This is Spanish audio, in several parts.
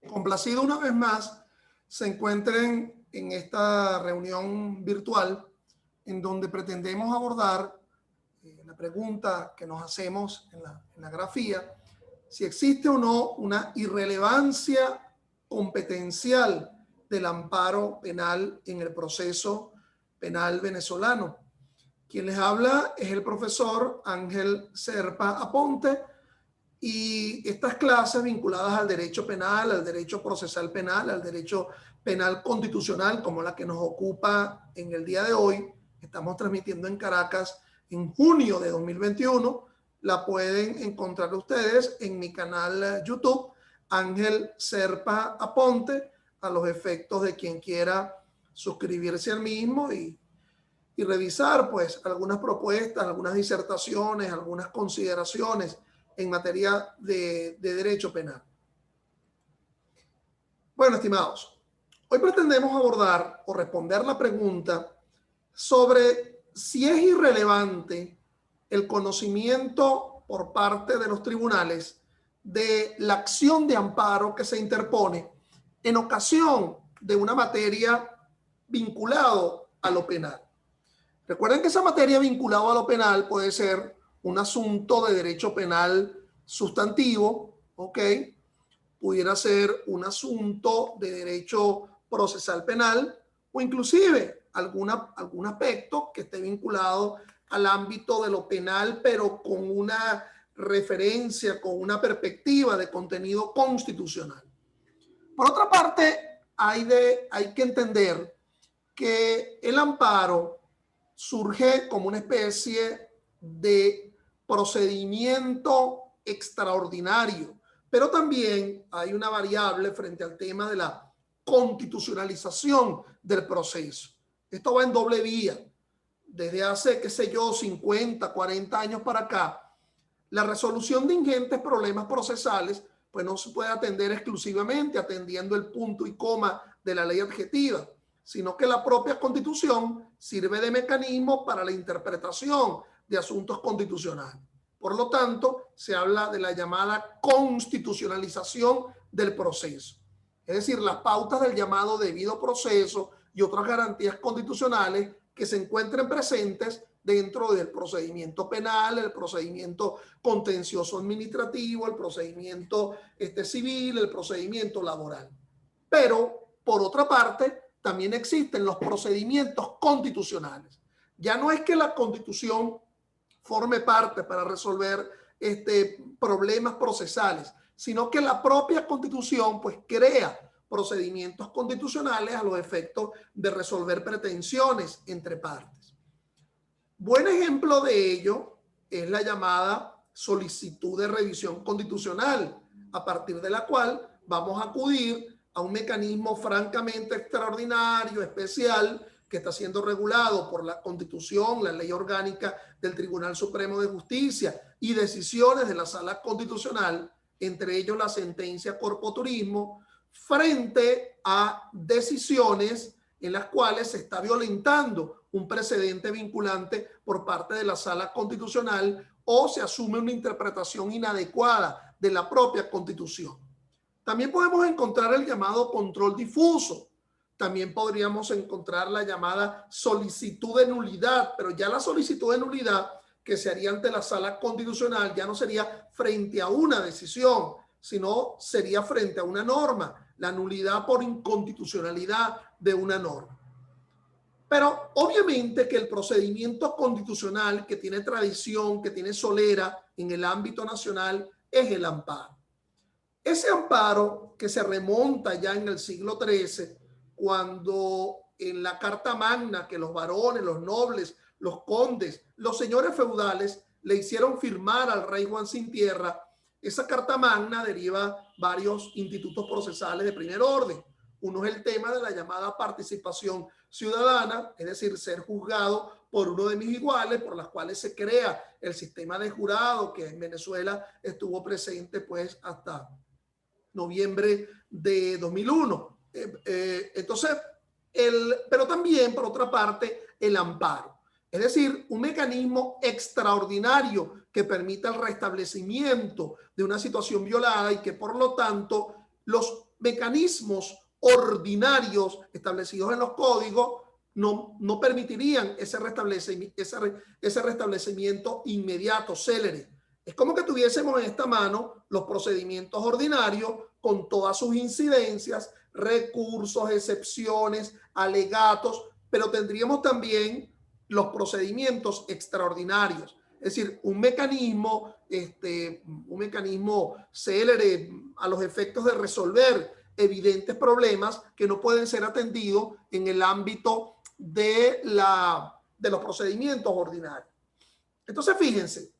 Complacido una vez más se encuentren en esta reunión virtual en donde pretendemos abordar la pregunta que nos hacemos en la grafía, si existe o no una irrelevancia competencial del amparo penal en el proceso penal venezolano. Quien les habla es el profesor Ángel Serpa Aponte, y estas clases vinculadas al derecho penal, al derecho procesal penal, al derecho penal constitucional, como la que nos ocupa en el día de hoy, estamos transmitiendo en Caracas en junio de 2021, la pueden encontrar ustedes en mi canal YouTube, Ángel Serpa Aponte, a los efectos de quien quiera suscribirse al mismo y revisar pues algunas propuestas, algunas disertaciones, algunas consideraciones en materia de derecho penal. Bueno, estimados, hoy pretendemos abordar o responder la pregunta sobre si es irrelevante el conocimiento por parte de los tribunales de la acción de amparo que se interpone en ocasión de una materia vinculado a lo penal. Recuerden que esa materia vinculada a lo penal puede ser un asunto de derecho penal sustantivo, ¿ok? Pudiera ser un asunto de derecho procesal penal o inclusive algún aspecto que esté vinculado al ámbito de lo penal, pero con una referencia, con una perspectiva de contenido constitucional. Por otra parte, hay que entender que el amparo surge como una especie de procedimiento extraordinario, pero también hay una variable frente al tema de la constitucionalización del proceso. Esto va en doble vía. Desde hace, qué sé yo, 50, 40 años para acá, la resolución de ingentes problemas procesales pues no se puede atender exclusivamente atendiendo el punto y coma de la ley adjetiva, sino que la propia Constitución sirve de mecanismo para la interpretación de asuntos constitucionales. Por lo tanto, se habla de la llamada constitucionalización del proceso. Es decir, las pautas del llamado debido proceso y otras garantías constitucionales que se encuentren presentes dentro del procedimiento penal, el procedimiento contencioso administrativo, el procedimiento civil, el procedimiento laboral. Pero, por otra parte, también existen los procedimientos constitucionales. Ya no es que la Constitución forme parte para resolver problemas procesales, sino que la propia Constitución pues crea procedimientos constitucionales a los efectos de resolver pretensiones entre partes. Buen ejemplo de ello es la llamada solicitud de revisión constitucional, a partir de la cual vamos a acudir a un mecanismo francamente extraordinario, especial, que está siendo regulado por la Constitución, la Ley Orgánica del Tribunal Supremo de Justicia y decisiones de la Sala Constitucional, entre ellos la sentencia Corpo Turismo, frente a decisiones en las cuales se está violentando un precedente vinculante por parte de la Sala Constitucional o se asume una interpretación inadecuada de la propia Constitución. También podemos encontrar el llamado control difuso. También podríamos encontrar la llamada solicitud de nulidad, pero ya la solicitud de nulidad que se haría ante la Sala Constitucional ya no sería frente a una decisión, sino sería frente a una norma, la nulidad por inconstitucionalidad de una norma. Pero obviamente que el procedimiento constitucional que tiene tradición, que tiene solera en el ámbito nacional, es el amparo. Ese amparo que se remonta ya en el siglo XIII, cuando en la Carta Magna que los varones, los nobles, los condes, los señores feudales le hicieron firmar al rey Juan Sin Tierra, esa Carta Magna deriva varios institutos procesales de primer orden. Uno es el tema de la llamada participación ciudadana, es decir, ser juzgado por uno de mis iguales, por las cuales se crea el sistema de jurado que en Venezuela estuvo presente pues hasta noviembre de 2001. Entonces, pero también, por otra parte, el amparo. Es decir, un mecanismo extraordinario que permita el restablecimiento de una situación violada y que, por lo tanto, los mecanismos ordinarios establecidos en los códigos no permitirían ese restablecimiento inmediato, célere. Es como que tuviésemos en esta mano los procedimientos ordinarios con todas sus incidencias, recursos, excepciones, alegatos, pero tendríamos también los procedimientos extraordinarios. Es decir, un mecanismo célere a los efectos de resolver evidentes problemas que no pueden ser atendidos en el ámbito de los procedimientos ordinarios. Entonces, fíjense,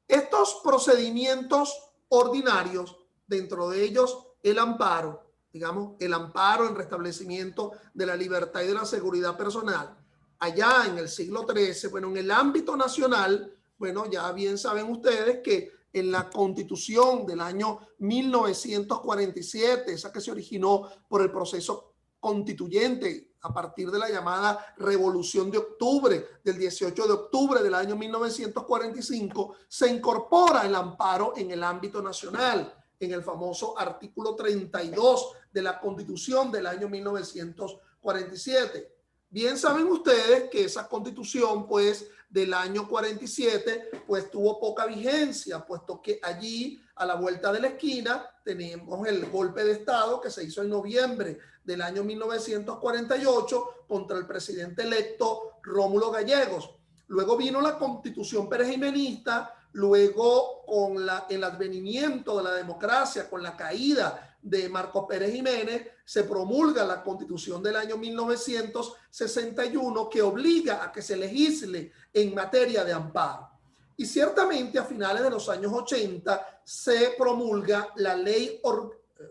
estos procedimientos ordinarios, dentro de ellos el amparo, digamos, el amparo en restablecimiento de la libertad y de la seguridad personal, allá en el siglo XIII, bueno, en el ámbito nacional, bueno, ya bien saben ustedes que en la Constitución del año 1947, esa que se originó por el proceso constituyente a partir de la llamada Revolución de Octubre, del 18 de octubre del año 1945, se incorpora el amparo en el ámbito nacional, en el famoso artículo 32 de la Constitución del año 1947. Bien saben ustedes que esa Constitución, pues, del año 47, pues tuvo poca vigencia, puesto que allí, a la vuelta de la esquina, tenemos el golpe de Estado que se hizo en noviembre del año 1948 contra el presidente electo Rómulo Gallegos. Luego vino la Constitución perejimenista, luego con el advenimiento de la democracia, con la caída de Marcos Pérez Jiménez, se promulga la Constitución del año 1961 que obliga a que se legisle en materia de amparo. Y ciertamente a finales de los años 80 se promulga la ley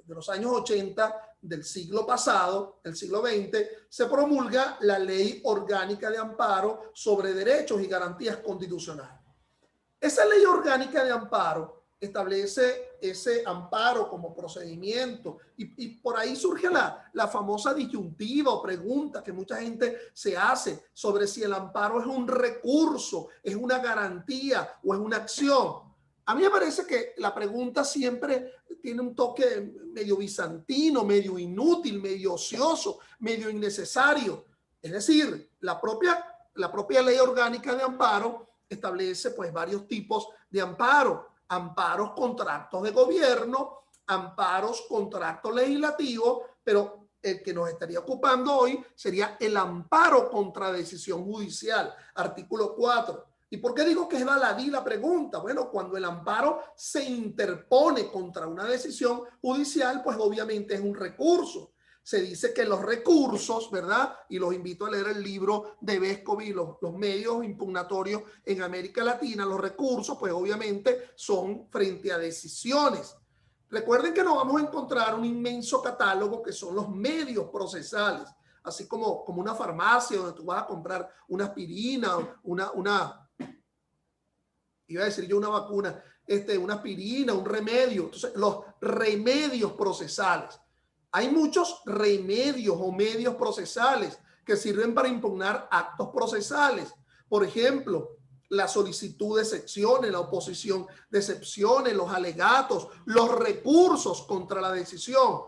de los años 80 del siglo pasado, el siglo XX, se promulga la Ley Orgánica de Amparo sobre Derechos y Garantías Constitucionales. Esa Ley Orgánica de Amparo establece ese amparo como procedimiento y por ahí surge la famosa disyuntiva o pregunta que mucha gente se hace sobre si el amparo es un recurso, es una garantía o es una acción. A mí me parece que la pregunta siempre tiene un toque medio bizantino, medio inútil, medio ocioso, medio innecesario. Es decir, la propia Ley Orgánica de Amparo establece pues varios tipos de amparo. Amparos contra actos de gobierno, amparos contra actos legislativos, pero el que nos estaría ocupando hoy sería el amparo contra decisión judicial, artículo 4. ¿Y por qué digo que es baladí la pregunta? Bueno, cuando el amparo se interpone contra una decisión judicial, pues obviamente es un recurso. Se dice que los recursos, ¿verdad? Y los invito a leer el libro de Vescovi, los medios impugnatorios en América Latina. Los recursos, pues obviamente son frente a decisiones. Recuerden que nos vamos a encontrar un inmenso catálogo que son los medios procesales, así como una farmacia donde tú vas a comprar una aspirina, iba a decir yo una vacuna, una aspirina, un remedio. Entonces, los remedios procesales. Hay muchos remedios o medios procesales que sirven para impugnar actos procesales. Por ejemplo, la solicitud de excepciones, la oposición de excepciones, los alegatos, los recursos contra la decisión.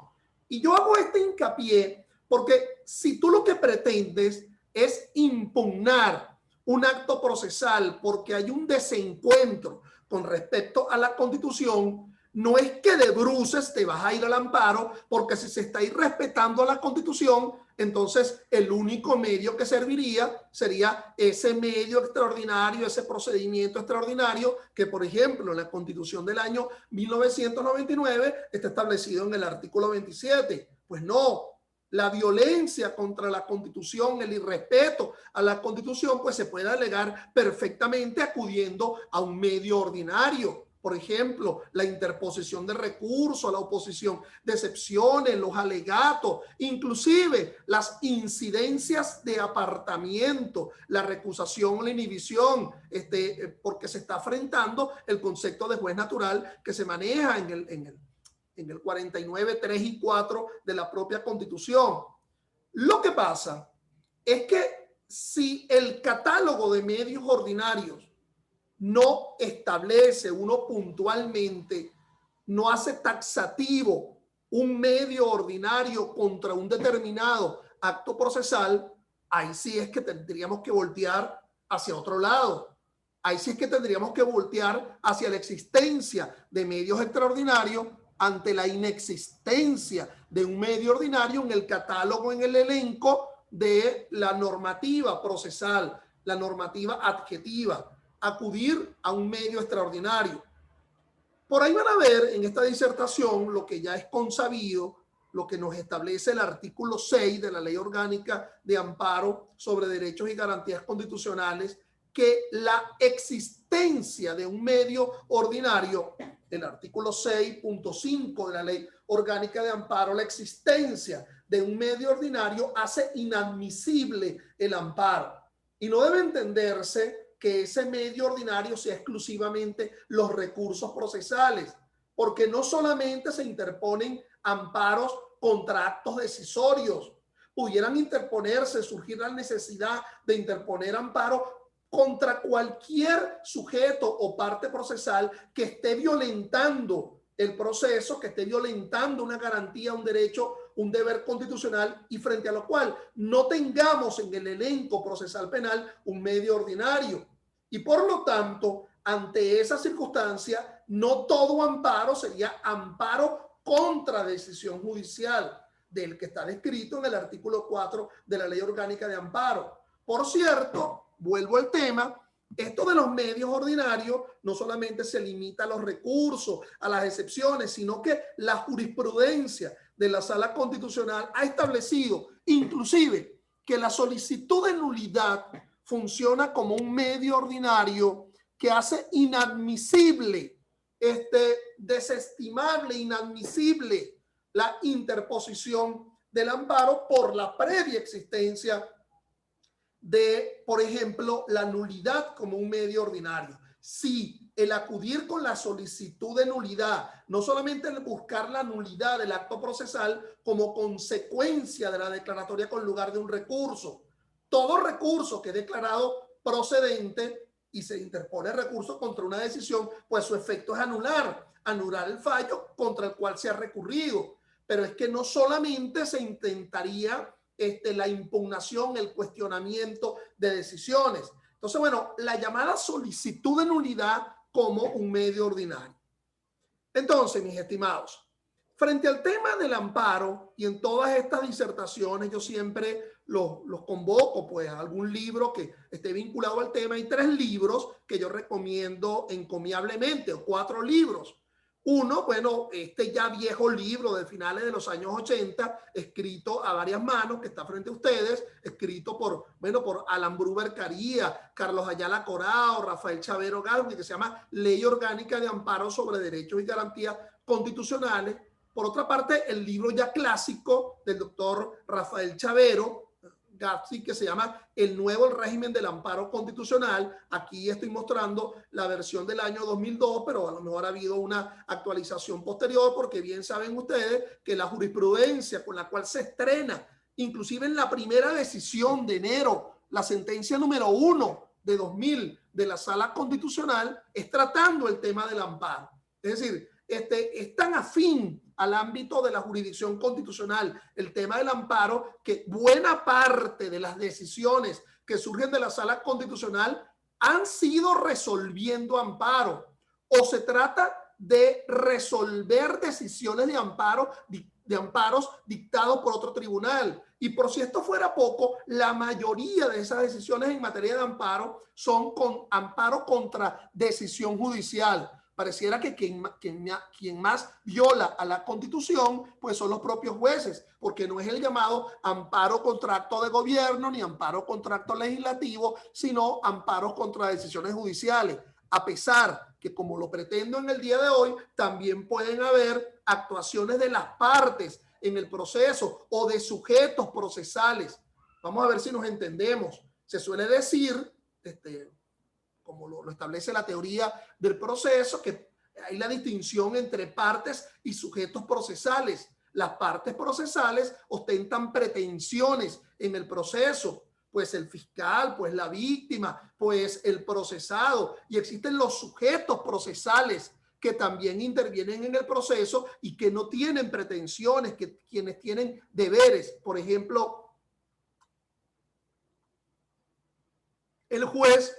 Y yo hago este hincapié porque si tú lo que pretendes es impugnar un acto procesal porque hay un desencuentro con respecto a la Constitución, no es que de bruces te vas a ir al amparo, porque si se está irrespetando a la Constitución, entonces el único medio que serviría sería ese medio extraordinario, ese procedimiento extraordinario que, por ejemplo, en la Constitución del año 1999 está establecido en el artículo 27. Pues no, la violencia contra la Constitución, el irrespeto a la Constitución, pues se puede alegar perfectamente acudiendo a un medio ordinario. Por ejemplo, la interposición de recursos, la oposición de excepciones, los alegatos, inclusive las incidencias de apartamiento, la recusación o la inhibición, porque se está afrentando el concepto de juez natural que se maneja en el 49, 3 y 4 de la propia Constitución. Lo que pasa es que si el catálogo de medios ordinarios no establece uno puntualmente, no hace taxativo un medio ordinario contra un determinado acto procesal, ahí sí es que tendríamos que voltear hacia otro lado. Ahí sí es que tendríamos que voltear hacia la existencia de medios extraordinarios ante la inexistencia de un medio ordinario en el catálogo, en el elenco de la normativa procesal, la normativa adjetiva. Acudir a un medio extraordinario. Por ahí van a ver en esta disertación lo que ya es consabido, lo que nos establece el artículo 6 de la Ley Orgánica de Amparo sobre Derechos y Garantías Constitucionales, que la existencia de un medio ordinario, el artículo 6.5 de la Ley Orgánica de Amparo, la existencia de un medio ordinario hace inadmisible el amparo. Y no debe entenderse que ese medio ordinario sea exclusivamente los recursos procesales, porque no solamente se interponen amparos contra actos decisorios, pudieran interponerse, surgir la necesidad de interponer amparo contra cualquier sujeto o parte procesal que esté violentando el proceso, que esté violentando una garantía, un derecho, un deber constitucional, y frente a lo cual no tengamos en el elenco procesal penal un medio ordinario. Y por lo tanto, ante esa circunstancia, no todo amparo sería amparo contra decisión judicial, del que está descrito en el artículo 4 de la Ley Orgánica de Amparo. Por cierto, vuelvo al tema, esto de los medios ordinarios no solamente se limita a los recursos, a las excepciones, sino que la jurisprudencia de la Sala Constitucional ha establecido inclusive que la solicitud de nulidad funciona como un medio ordinario que hace inadmisible, desestimable, inadmisible la interposición del amparo por la previa existencia de, por ejemplo, la nulidad como un medio ordinario. Si el acudir con la solicitud de nulidad, no solamente el buscar la nulidad del acto procesal como consecuencia de la declaratoria con lugar de un recurso, todo recurso que es declarado procedente y se interpone recurso contra una decisión, pues su efecto es anular el fallo contra el cual se ha recurrido. Pero es que no solamente se intentaría la impugnación, el cuestionamiento de decisiones. Entonces, bueno, la llamada solicitud de nulidad como un medio ordinario. Entonces, mis estimados, frente al tema del amparo y en todas estas disertaciones, yo siempre los convoco pues a algún libro que esté vinculado al tema. Hay 3 libros que yo recomiendo encomiablemente, o 4 libros. Uno, bueno, ya viejo libro de finales de los años 80, escrito a varias manos, que está frente a ustedes, escrito por Alan Bruber Caría, Carlos Ayala Corao, Rafael Chavero Galvez, que se llama Ley Orgánica de Amparo sobre Derechos y Garantías Constitucionales. Por otra parte, el libro ya clásico del doctor Rafael Chavero Galvez, que se llama El nuevo régimen del amparo constitucional. Aquí estoy mostrando la versión del año 2002, pero a lo mejor ha habido una actualización posterior, porque bien saben ustedes que la jurisprudencia con la cual se estrena, inclusive en la primera decisión de enero, la sentencia número 1 de 2000 de la Sala Constitucional, es tratando el tema del amparo. Es decir, es tan afín al ámbito de la jurisdicción constitucional el tema del amparo, que buena parte de las decisiones que surgen de la Sala Constitucional han sido resolviendo amparo, o se trata de resolver decisiones de amparos dictados por otro tribunal. Y por si esto fuera poco, la mayoría de esas decisiones en materia de amparo son con amparo contra decisión judicial. Pareciera que quien más viola a la Constitución pues son los propios jueces, porque no es el llamado amparo contra acto de gobierno ni amparo contra acto legislativo, sino amparos contra decisiones judiciales. A pesar que, como lo pretendo en el día de hoy, también pueden haber actuaciones de las partes en el proceso o de sujetos procesales. Vamos a ver si nos entendemos. Se suele decir, como lo establece la teoría del proceso, que hay la distinción entre partes y sujetos procesales. Las partes procesales ostentan pretensiones en el proceso, pues el fiscal, pues la víctima, pues el procesado, y existen los sujetos procesales que también intervienen en el proceso y que no tienen pretensiones, que quienes tienen deberes. Por ejemplo, el juez,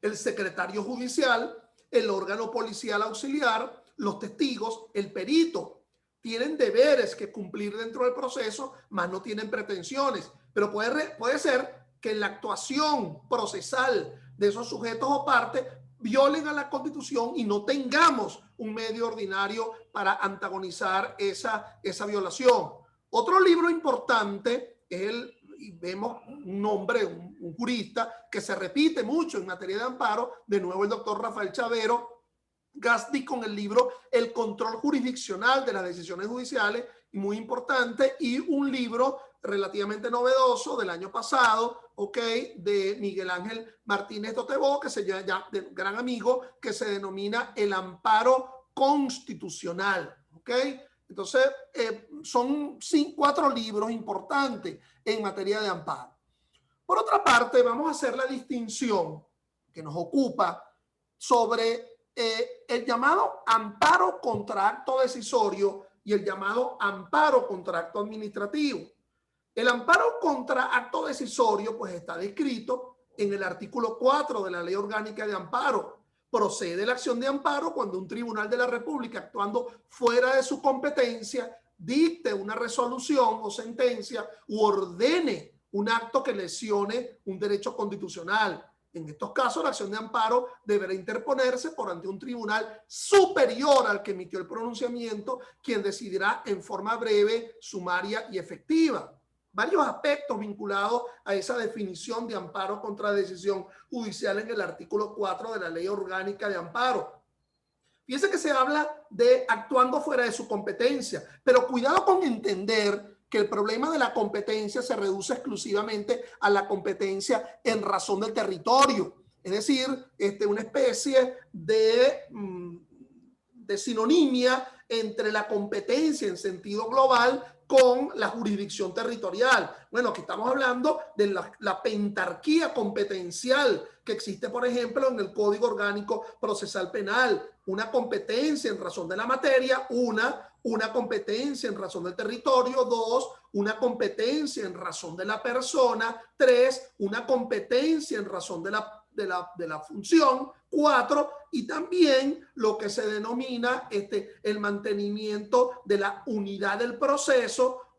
el secretario judicial, el órgano policial auxiliar, los testigos, el perito. Tienen deberes que cumplir dentro del proceso, más no tienen pretensiones. Pero puede ser que en la actuación procesal de esos sujetos o partes violen a la Constitución y no tengamos un medio ordinario para antagonizar esa violación. Otro libro importante es y vemos un nombre, un jurista que se repite mucho en materia de amparo, de nuevo el doctor Rafael Chavero Gazdi, con el libro El control jurisdiccional de las decisiones judiciales, y muy importante, y un libro relativamente novedoso del año pasado, de Miguel Ángel Martínez Totebó, que se llama, ya de gran amigo, que se denomina El amparo constitucional, Entonces, son 4 libros importantes en materia de amparo. Por otra parte, vamos a hacer la distinción que nos ocupa sobre el llamado amparo contra acto decisorio y el llamado amparo contra acto administrativo. El amparo contra acto decisorio pues está descrito en el artículo 4 de la Ley Orgánica de Amparo. Procede la acción de amparo cuando un tribunal de la República, actuando fuera de su competencia, dicte una resolución o sentencia u ordene un acto que lesione un derecho constitucional. En estos casos, la acción de amparo deberá interponerse por ante un tribunal superior al que emitió el pronunciamiento, quien decidirá en forma breve, sumaria y efectiva. Varios aspectos vinculados a esa definición de amparo contra decisión judicial en el artículo 4 de la Ley Orgánica de Amparo. Fíjense que se habla de actuando fuera de su competencia, pero cuidado con entender que el problema de la competencia se reduce exclusivamente a la competencia en razón del territorio. Es decir, una especie de sinonimia entre la competencia en sentido global con la jurisdicción territorial. Bueno, aquí estamos hablando de la pentarquía competencial que existe, por ejemplo, en el Código Orgánico Procesal Penal. Una competencia en razón de la materia, una competencia en razón del territorio, 2, una competencia en razón de la persona, 3, una competencia en razón de la función, 4, y también lo que se denomina el mantenimiento de la unidad del proceso,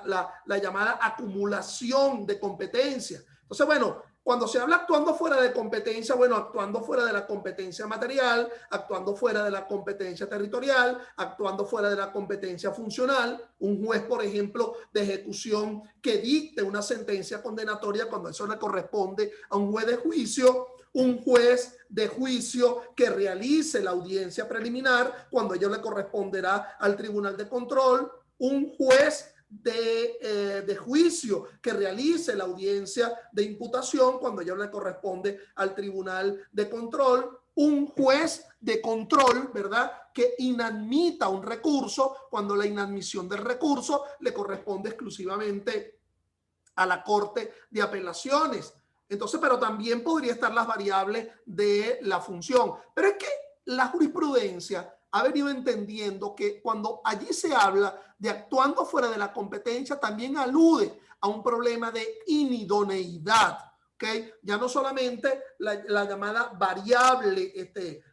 la llamada acumulación de competencia. Entonces, bueno, cuando se habla actuando fuera de competencia, bueno, actuando fuera de la competencia material, actuando fuera de la competencia territorial, actuando fuera de la competencia funcional, un juez, por ejemplo, de ejecución que dicte una sentencia condenatoria cuando eso le corresponde a un juez de juicio, un juez de juicio que realice la audiencia preliminar cuando ello le corresponderá al tribunal de control, un juez de juicio que realice la audiencia de imputación cuando ya le corresponde al tribunal de control, un juez de control, ¿verdad?, que inadmita un recurso cuando la inadmisión del recurso le corresponde exclusivamente a la Corte de Apelaciones. Entonces, pero también podría estar las variables de la función. Pero es que la jurisprudencia ha venido entendiendo que cuando allí se habla de actuando fuera de la competencia, también alude a un problema de inidoneidad, Ya no solamente la llamada variable,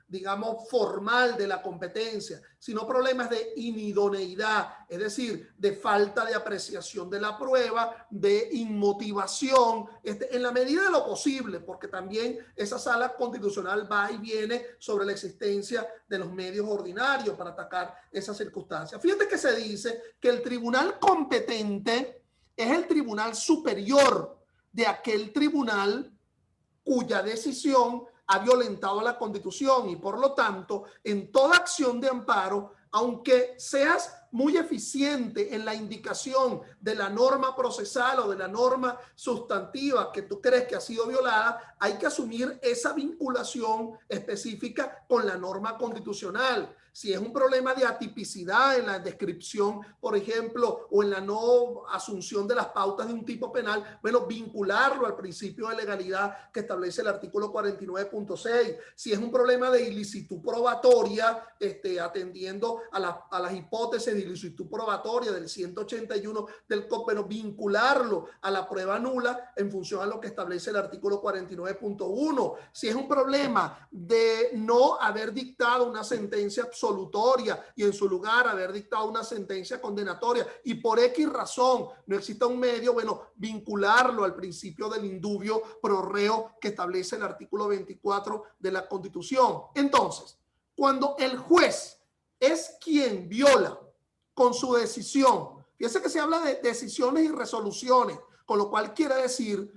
digamos, formal de la competencia, sino problemas de inidoneidad, es decir, de falta de apreciación de la prueba, de inmotivación, en la medida de lo posible, porque también esa sala constitucional va y viene sobre la existencia de los medios ordinarios para atacar esas circunstancias. Fíjate que se dice que el tribunal competente es el tribunal superior de aquel tribunal cuya decisión ha violentado la Constitución y por lo tanto en toda acción de amparo, aunque seas muy eficiente en la indicación de la norma procesal o de la norma sustantiva que tú crees que ha sido violada, hay que asumir esa vinculación específica con la norma constitucional. Si es un problema de atipicidad en la descripción, por ejemplo, o en la no asunción de las pautas de un tipo penal, bueno, vincularlo al principio de legalidad que establece el artículo 49.6. Si es un problema de ilicitud probatoria, atendiendo a las hipótesis de ilicitud probatoria del 181 del COP, bueno, vincularlo a la prueba nula en función a lo que establece el artículo 49.1. Si es un problema de no haber dictado una sentencia absolutoria y en su lugar haber dictado una sentencia condenatoria y por X razón no exista un medio, bueno, vincularlo al principio del indubio pro reo que establece el artículo 24 de la Constitución. Entonces, cuando el juez es quien viola con su decisión, fíjense que se habla de decisiones y resoluciones, con lo cual quiere decir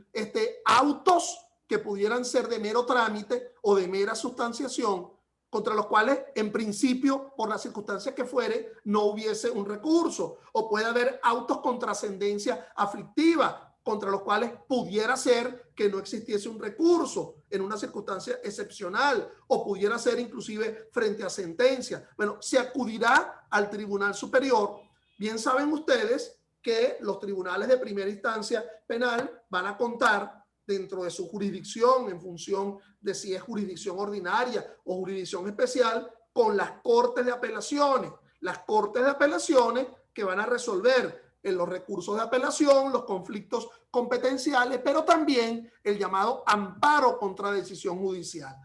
autos que pudieran ser de mero trámite o de mera sustanciación, contra los cuales en principio, por las circunstancias que fuere, no hubiese un recurso, o puede haber autos con trascendencia aflictiva, contra los cuales pudiera ser que no existiese un recurso en una circunstancia excepcional, o pudiera ser inclusive frente a sentencia. Bueno, se acudirá al Tribunal Superior. Bien saben ustedes que los tribunales de primera instancia penal van a contar dentro de su jurisdicción, en función de si es jurisdicción ordinaria o jurisdicción especial, con las cortes de apelaciones. Las cortes de apelaciones que van a resolver en los recursos de apelación, los conflictos competenciales, pero también el llamado amparo contra decisión judicial.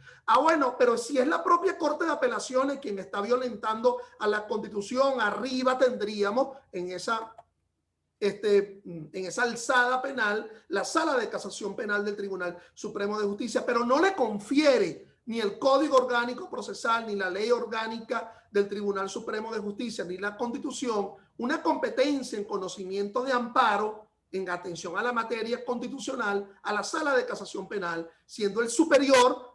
Bueno, pero si es la propia Corte de Apelaciones quien está violentando a la Constitución, arriba tendríamos en esa alzada penal, la Sala de Casación Penal del Tribunal Supremo de Justicia, pero no le confiere ni el Código Orgánico Procesal, ni la Ley Orgánica del Tribunal Supremo de Justicia, ni la Constitución, una competencia en conocimiento de amparo en atención a la materia constitucional a la Sala de Casación Penal, siendo el superior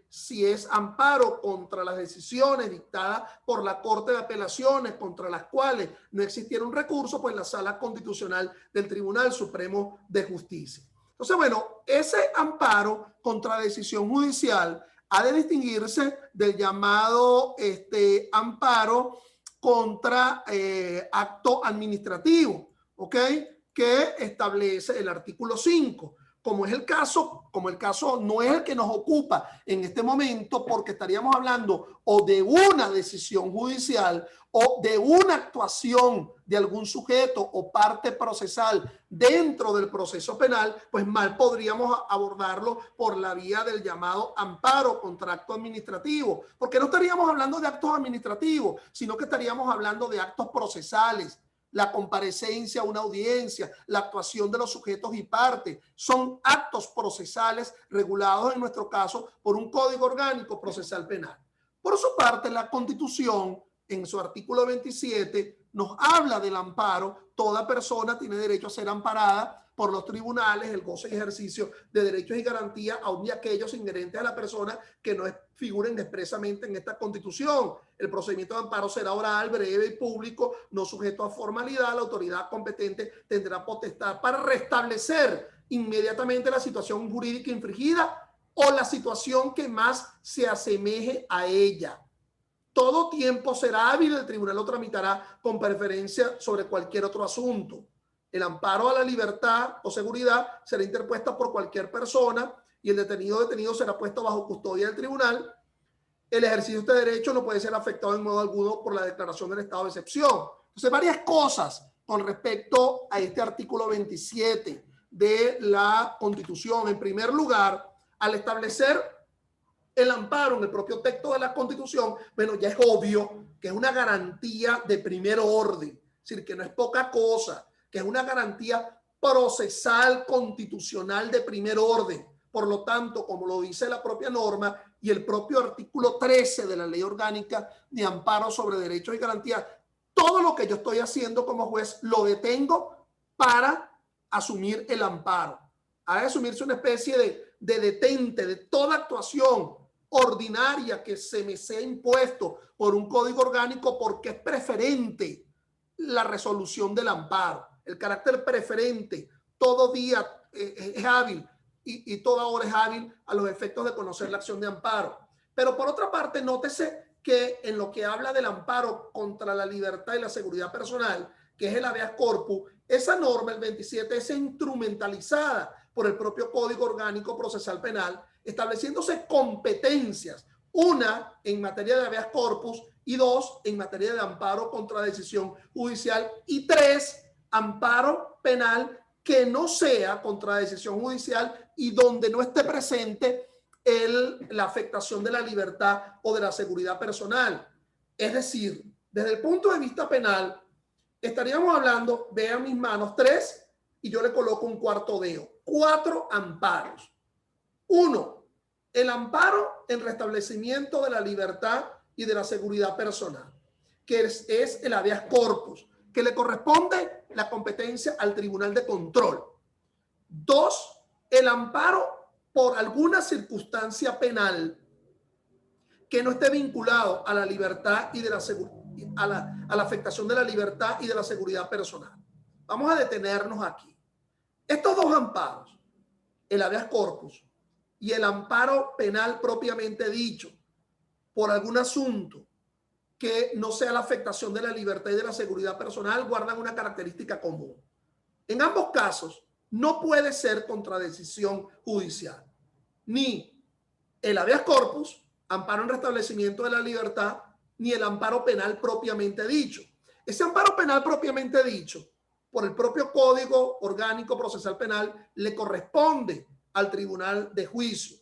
si es amparo contra las decisiones dictadas por la Corte de Apelaciones contra las cuales no existiera un recurso, pues la Sala Constitucional del Tribunal Supremo de Justicia. Entonces, bueno, ese amparo contra decisión judicial ha de distinguirse del llamado amparo contra acto administrativo, ¿ok? Que establece el artículo 5. Como el caso no es el que nos ocupa en este momento, porque estaríamos hablando o de una decisión judicial o de una actuación de algún sujeto o parte procesal dentro del proceso penal, pues mal podríamos abordarlo por la vía del llamado amparo contra acto administrativo, porque no estaríamos hablando de actos administrativos, sino que estaríamos hablando de actos procesales. La comparecencia a una audiencia, la actuación de los sujetos y partes, son actos procesales regulados en nuestro caso por un Código Orgánico Procesal Penal. Por su parte, la Constitución, en su artículo 27, nos habla del amparo. Toda persona tiene derecho a ser amparada por los tribunales, el goce y ejercicio de derechos y garantías, aun de aquellos inherentes a la persona que no figuren expresamente en esta Constitución. El procedimiento de amparo será oral, breve y público, no sujeto a formalidad. La autoridad competente tendrá potestad para restablecer inmediatamente la situación jurídica infringida o la situación que más se asemeje a ella. Todo tiempo será hábil, el tribunal lo tramitará con preferencia sobre cualquier otro asunto. El amparo a la libertad o seguridad será interpuesta por cualquier persona y el detenido será puesto bajo custodia del tribunal. El ejercicio de este derecho no puede ser afectado en modo alguno por la declaración del estado de excepción. Entonces, varias cosas con respecto a este artículo 27 de la Constitución. En primer lugar, al establecer el amparo en el propio texto de la Constitución, bueno, ya es obvio que es una garantía de primer orden, es decir, que no es poca cosa, que es una garantía procesal constitucional de primer orden. Por lo tanto, como lo dice la propia norma y el propio artículo 13 de la Ley Orgánica de Amparo sobre Derechos y Garantías, todo lo que yo estoy haciendo como juez lo detengo para asumir el amparo. Ha de asumirse una especie de detente de toda actuación ordinaria que se me sea impuesto por un código orgánico, porque es preferente la resolución del amparo. El carácter preferente, todo día es hábil y toda hora es hábil a los efectos de conocer la acción de amparo. Pero por otra parte, nótese que en lo que habla del amparo contra la libertad y la seguridad personal, que es el habeas corpus, esa norma, el 27, es instrumentalizada por el propio Código Orgánico Procesal Penal, estableciéndose competencias, una en materia de habeas corpus y dos en materia de amparo contra decisión judicial y tres, amparo penal que no sea contra decisión judicial y donde no esté presente la afectación de la libertad o de la seguridad personal. Es decir, desde el punto de vista penal, estaríamos hablando, vean mis manos, 3 y yo le coloco un cuarto dedo. 4 amparos. 1, el amparo en restablecimiento de la libertad y de la seguridad personal, que es el habeas corpus, que le corresponde la competencia al Tribunal de Control. 2, el amparo por alguna circunstancia penal que no esté vinculado a la libertad y de la a la afectación de la libertad y de la seguridad personal. Vamos a detenernos aquí. Estos dos amparos, el habeas corpus y el amparo penal propiamente dicho, por algún asunto que no sea la afectación de la libertad y de la seguridad personal, guardan una característica común. En ambos casos, no puede ser contra decisión judicial, ni el habeas corpus, amparo en restablecimiento de la libertad, ni el amparo penal propiamente dicho. Ese amparo penal propiamente dicho, por el propio Código Orgánico Procesal Penal, le corresponde al Tribunal de Juicio.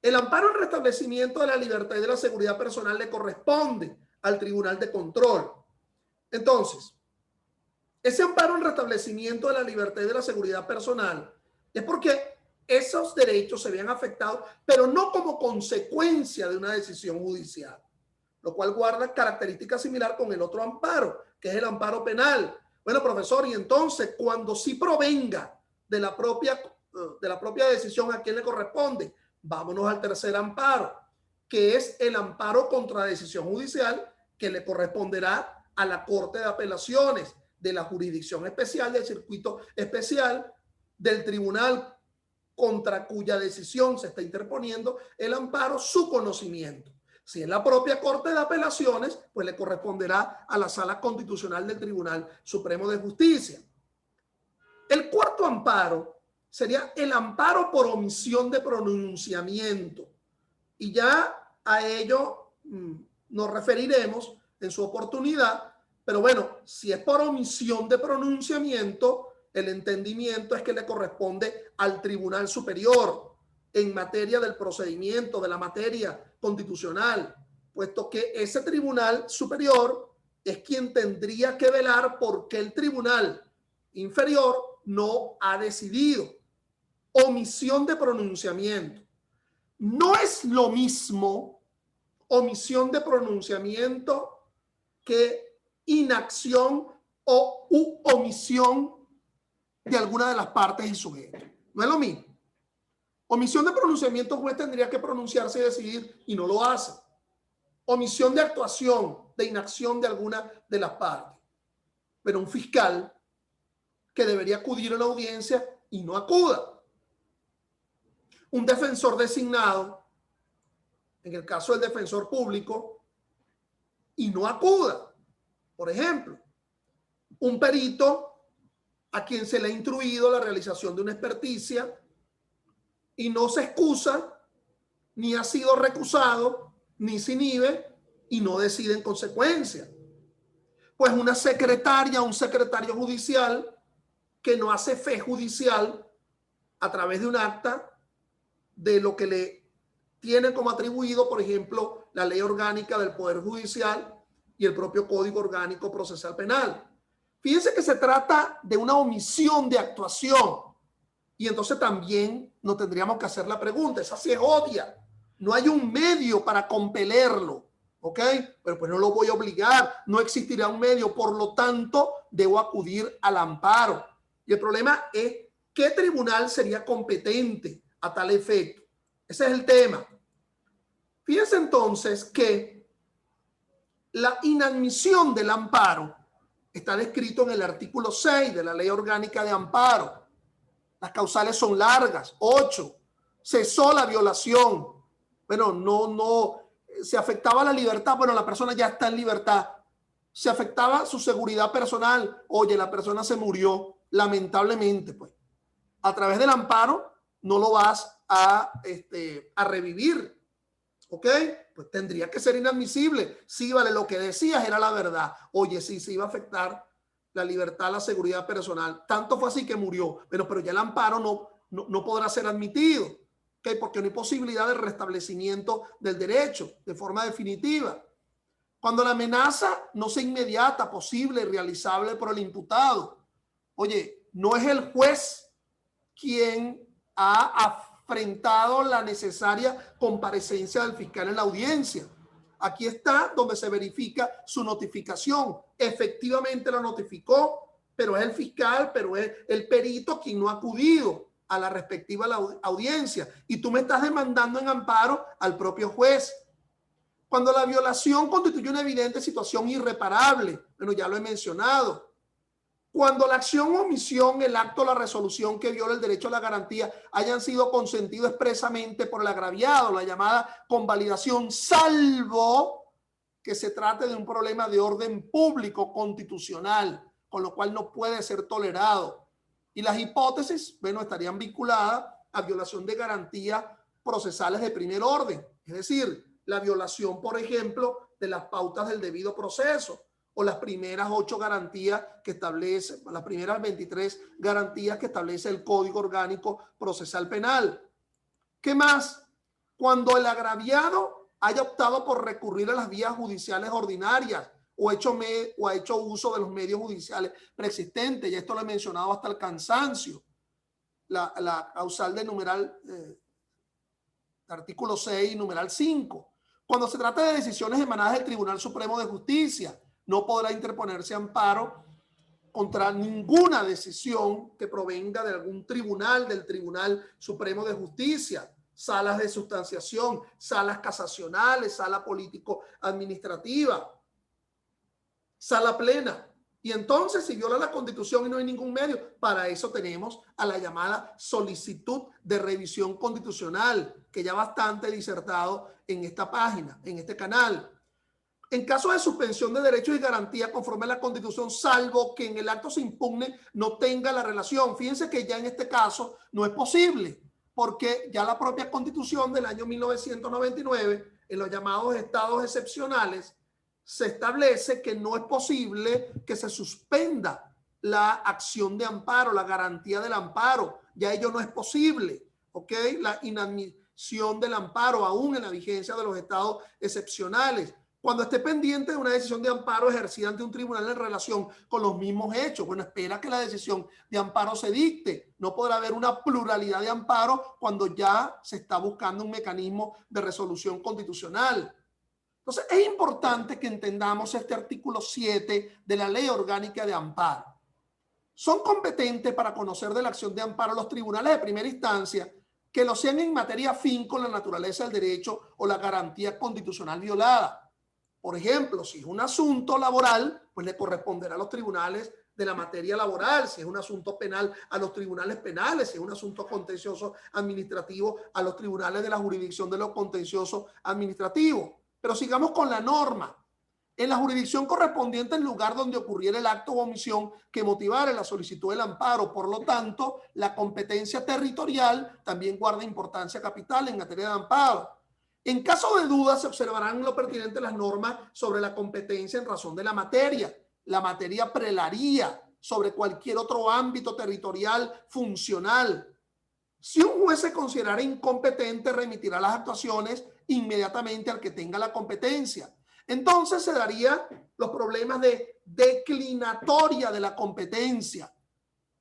El amparo en restablecimiento de la libertad y de la seguridad personal le corresponde al Tribunal de Control. Entonces, ese amparo en restablecimiento de la libertad y de la seguridad personal es porque esos derechos se vean afectados, pero no como consecuencia de una decisión judicial, lo cual guarda características similar con el otro amparo, que es el amparo penal. Bueno, profesor, y entonces cuando sí provenga de la propia decisión, ¿a quién le corresponde? Vámonos al tercer amparo, que es el amparo contra decisión judicial, que le corresponderá a la Corte de Apelaciones de la jurisdicción especial, del circuito especial, del tribunal contra cuya decisión se está interponiendo el amparo, su conocimiento. Si es la propia Corte de Apelaciones, pues le corresponderá a la Sala Constitucional del Tribunal Supremo de Justicia. El cuarto amparo sería el amparo por omisión de pronunciamiento. Y ya a ello nos referiremos en su oportunidad, pero bueno, si es por omisión de pronunciamiento, el entendimiento es que le corresponde al Tribunal Superior en materia del procedimiento, de la materia constitucional, puesto que ese Tribunal Superior es quien tendría que velar porque el Tribunal Inferior no ha decidido. Omisión de pronunciamiento. No es lo mismo omisión de pronunciamiento que inacción o omisión de alguna de las partes en sujeto. No es lo mismo. Omisión de pronunciamiento, el juez tendría que pronunciarse y decidir y no lo hace. Omisión de actuación, de inacción de alguna de las partes. Pero un fiscal que debería acudir a la audiencia y no acuda. Un defensor designado, en el caso del defensor público, y no acuda. Por ejemplo, un perito a quien se le ha instruido la realización de una experticia y no se excusa, ni ha sido recusado, ni se inhibe y no decide en consecuencia. Pues una secretaria, un secretario judicial que no hace fe judicial a través de un acta de lo que le tienen como atribuido, por ejemplo, la Ley Orgánica del Poder Judicial y el propio Código Orgánico Procesal Penal. Fíjense que se trata de una omisión de actuación. Y entonces también nos tendríamos que hacer la pregunta, esa sí es obvia. No hay un medio para compelerlo, ¿ok? Pero pues no lo voy a obligar, no existirá un medio, por lo tanto, debo acudir al amparo. Y el problema es, ¿qué tribunal sería competente a tal efecto? Ese es el tema. Fíjense entonces que la inadmisión del amparo está descrito en el artículo 6 de la Ley Orgánica de Amparo. Las causales son largas. 8. Cesó la violación. Bueno, no. Se afectaba la libertad. Bueno, la persona ya está en libertad. Se afectaba su seguridad personal. Oye, la persona se murió. Lamentablemente, pues. A través del amparo no lo vas a revivir. ¿Ok? Pues tendría que ser inadmisible. Sí, vale, lo que decías era la verdad. Oye, sí, se iba a afectar la libertad, la seguridad personal. Tanto fue así que murió. Pero ya el amparo no podrá ser admitido. ¿Ok? Porque no hay posibilidad de restablecimiento del derecho de forma definitiva. Cuando la amenaza no sea inmediata, posible y realizable por el imputado. Oye, no es el juez quien ha afrontado la necesaria comparecencia del fiscal en la audiencia. Aquí está donde se verifica su notificación. Efectivamente la notificó, pero es el fiscal, pero es el perito quien no ha acudido a la respectiva audiencia. Y tú me estás demandando en amparo al propio juez. Cuando la violación constituye una evidente situación irreparable, bueno, ya lo he mencionado. Cuando la acción o omisión, el acto o la resolución que viola el derecho a la garantía hayan sido consentidos expresamente por el agraviado, la llamada convalidación, salvo que se trate de un problema de orden público constitucional, con lo cual no puede ser tolerado. Y las hipótesis, bueno, estarían vinculadas a violación de garantías procesales de primer orden, es decir, la violación, por ejemplo, de las pautas del debido proceso, o las primeras 8 garantías que establece, las primeras 23 garantías que establece el Código Orgánico Procesal Penal. ¿Qué más? Cuando el agraviado haya optado por recurrir a las vías judiciales ordinarias o ha hecho uso de los medios judiciales preexistentes, ya esto lo he mencionado hasta el cansancio, la causal de numeral, artículo 6, numeral 5. Cuando se trata de decisiones emanadas del Tribunal Supremo de Justicia, no podrá interponerse amparo contra ninguna decisión que provenga de algún tribunal, del Tribunal Supremo de Justicia, salas de sustanciación, salas casacionales, sala político-administrativa, sala plena. Y entonces, si viola la Constitución y no hay ningún medio, para eso tenemos a la llamada solicitud de revisión constitucional, que ya bastante disertado en esta página, en este canal. En caso de suspensión de derechos y garantías conforme a la Constitución, salvo que en el acto se impugne, no tenga la relación. Fíjense que ya en este caso no es posible, porque ya la propia Constitución del año 1999, en los llamados estados excepcionales, se establece que no es posible que se suspenda la acción de amparo, la garantía del amparo. Ya ello no es posible, ¿ok? La inadmisión del amparo, aún en la vigencia de los estados excepcionales, cuando esté pendiente de una decisión de amparo ejercida ante un tribunal en relación con los mismos hechos. Bueno, espera que la decisión de amparo se dicte. No podrá haber una pluralidad de amparo cuando ya se está buscando un mecanismo de resolución constitucional. Entonces, es importante que entendamos este artículo 7 de la Ley Orgánica de Amparo. Son competentes para conocer de la acción de amparo los tribunales de primera instancia que lo sean en materia afín con la naturaleza del derecho o la garantía constitucional violada. Por ejemplo, si es un asunto laboral, pues le corresponderá a los tribunales de la materia laboral. Si es un asunto penal, a los tribunales penales. Si es un asunto contencioso administrativo, a los tribunales de la jurisdicción de lo contencioso administrativo. Pero sigamos con la norma. En la jurisdicción correspondiente al lugar donde ocurriera el acto o omisión que motivara la solicitud del amparo. Por lo tanto, la competencia territorial también guarda importancia capital en materia de amparo. En caso de duda, se observarán lo pertinente las normas sobre la competencia en razón de la materia. La materia prelaría sobre cualquier otro ámbito territorial funcional. Si un juez se considerara incompetente, remitirá las actuaciones inmediatamente al que tenga la competencia. Entonces se darían los problemas de declinatoria de la competencia.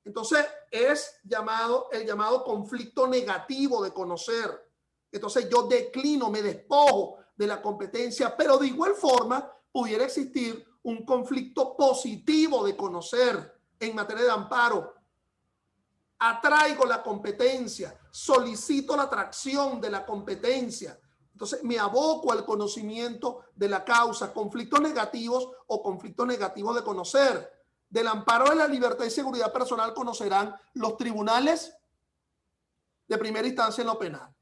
Entonces es el llamado conflicto negativo de conocer. Entonces yo declino, me despojo de la competencia, pero de igual forma pudiera existir un conflicto positivo de conocer en materia de amparo. Atraigo la competencia, solicito la atracción de la competencia. Entonces me aboco al conocimiento de la causa, conflictos negativos o conflictos negativos de conocer. del amparo de la libertad y seguridad personal conocerán los tribunales de primera instancia en lo penal.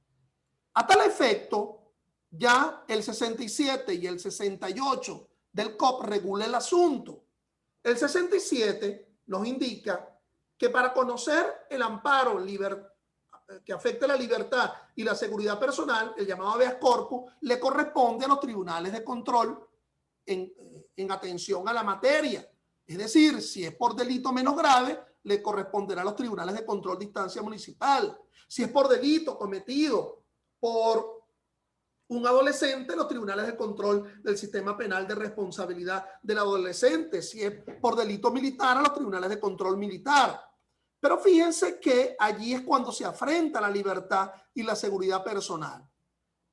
A tal efecto, ya el 67 y el 68 del COP regula el asunto. El 67 nos indica que para conocer el amparo que afecte la libertad y la seguridad personal, el llamado habeas corpus, le corresponde a los tribunales de control en atención a la materia. Es decir, si es por delito menos grave, le corresponderá a los tribunales de control de instancia municipal. Si es por delito cometido por un adolescente, los tribunales de control del sistema penal de responsabilidad del adolescente. Si es por delito militar, a los tribunales de control militar. Pero fíjense que allí es cuando se afrenta la libertad y la seguridad personal.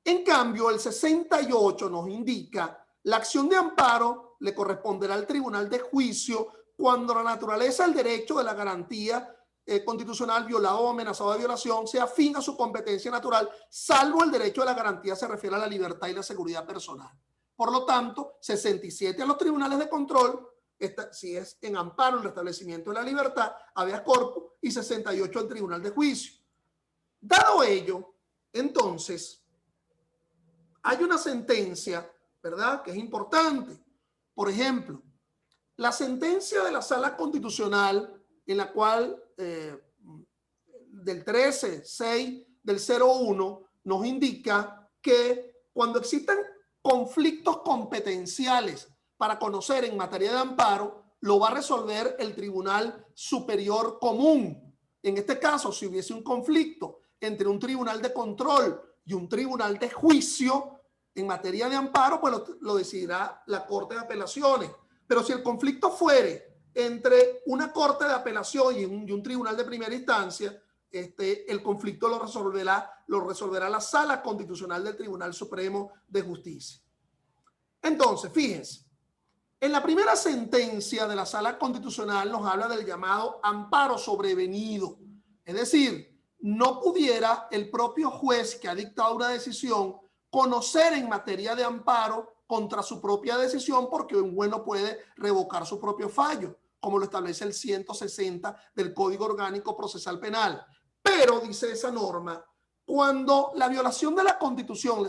En cambio, el 68 nos indica la acción de amparo le corresponderá al tribunal de juicio cuando la naturaleza del derecho de la garantía constitucional violado o amenazado de violación sea afín a su competencia natural, salvo el derecho de la garantía se refiere a la libertad y la seguridad personal. Por lo tanto, 67 a los tribunales de control, si es en amparo el restablecimiento de la libertad, habeas corpus, y 68 al tribunal de juicio. Dado ello, entonces, hay una sentencia, ¿verdad?, que es importante. Por ejemplo, la sentencia de la Sala Constitucional en la cual del 13-6 del 01 nos indica que cuando existan conflictos competenciales para conocer en materia de amparo, lo va a resolver el Tribunal Superior Común. En este caso, si hubiese un conflicto entre un tribunal de control y un tribunal de juicio en materia de amparo, pues lo decidirá la Corte de Apelaciones. Pero si el conflicto fuere entre una corte de apelación y un tribunal de primera instancia, el conflicto lo resolverá la Sala Constitucional del Tribunal Supremo de Justicia. Entonces, fíjense, en la primera sentencia de la Sala Constitucional nos habla del llamado amparo sobrevenido. Es decir, no pudiera el propio juez que ha dictado una decisión conocer en materia de amparo contra su propia decisión porque un juez no puede revocar su propio fallo, como lo establece el 160 del Código Orgánico Procesal Penal. Pero, dice esa norma, cuando la violación de la Constitución,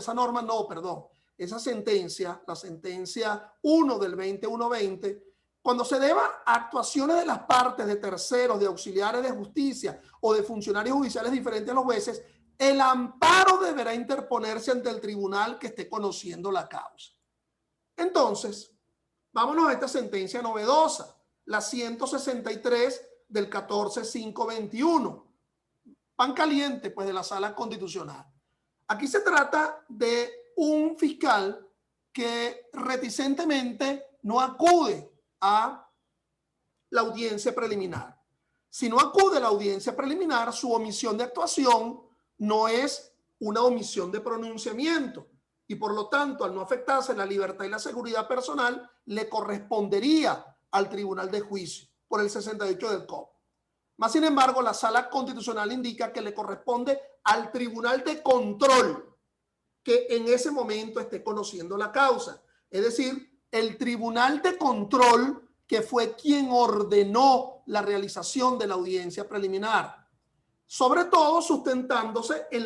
esa sentencia, la sentencia 1 del 2120, cuando se deba a actuaciones de las partes, de terceros, de auxiliares de justicia o de funcionarios judiciales diferentes a los jueces, el amparo deberá interponerse ante el tribunal que esté conociendo la causa. Entonces, vámonos a esta sentencia novedosa, la 163 del 14-5-21, pan caliente pues de la Sala Constitucional. Aquí se trata de un fiscal que reticentemente no acude a la audiencia preliminar. Si no acude a la audiencia preliminar, su omisión de actuación no es una omisión de pronunciamiento y por lo tanto, al no afectarse la libertad y la seguridad personal, le correspondería al tribunal de juicio por el 68 del COP. Más sin embargo, la Sala Constitucional indica que le corresponde al tribunal de control que en ese momento esté conociendo la causa. Es decir, el tribunal de control que fue quien ordenó la realización de la audiencia preliminar, sobre todo sustentándose en